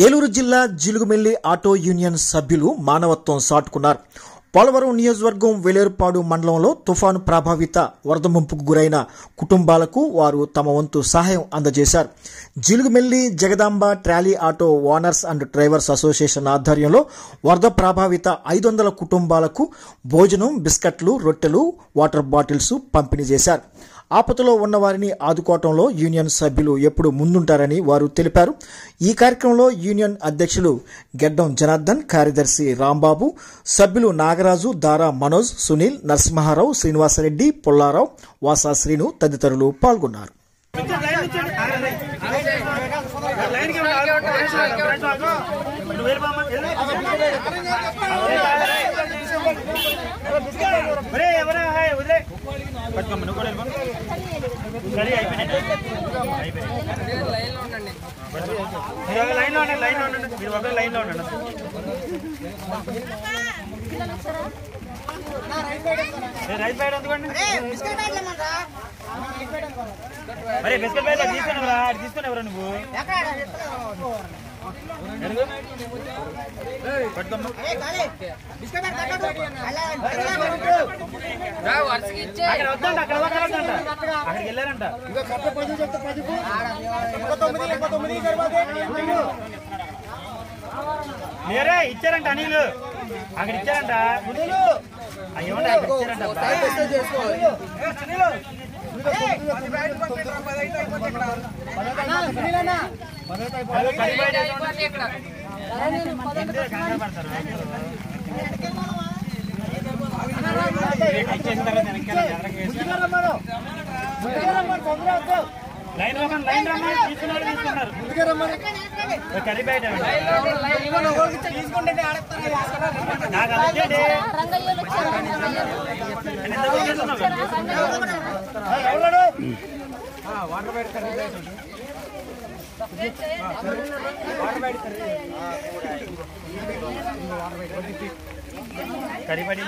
ఏలూరు జిల్లా జిలుగుమెల్లి auto union సభ్యులు మానవత్వం సాటుకున్నారు. పోలవరం నియోజకవర్గం వేలేరుపాడు మండలంలో తుఫాను ప్రభావిత వరద ముంపుకు గురైన కుటుంబాలకు వారు తమ వంతు సహాయం అందజేశారు. Jilugumilli Jagadamba trolley auto owners and drivers association ఆధ్వర్యంలో వరద ప్రభావిత 500 కుటుంబాలకు భోజనం, బిస్కెట్లు, రొట్టెలు, వాటర్ బాటిల్స్ పంపిణీ చేశారు. ఆపదలో ఉన్న వారిని ఆదుకోవడంలో యూనియన్ సభ్యులు ఎప్పుడు ముందుంటారని వారు తెలిపారు. ఈ కార్యక్రమంలో యూనియన్ అధ్యక్షులు గెడ్డం జనార్దన్, కార్యదర్శి రాంబాబు, సభ్యులు నాగరాజు, దారా మనోజ్, సునీల్, నరసింహారావు, శ్రీనివాసరెడ్డి, పుల్లారావు, వాసా శ్రీను తదితరులు పాల్గొన్నారు. అరే బిస్కెట్ ప్యాకెట్ తీసుకునేవరా నువ్వు అక్కడికి వెళ్ళారంట. మీరే ఇచ్చారంట అనిలు, అక్కడ ఇచ్చారంట. అయ్యోండి అక్కడ ఇచ్చారంట. లైన్ తీసుకున్నారు కర్రీ బయట తీసుకుంటే నాకు అదే వాటర్ బయట కర్రీ బయట కర్రీ బయట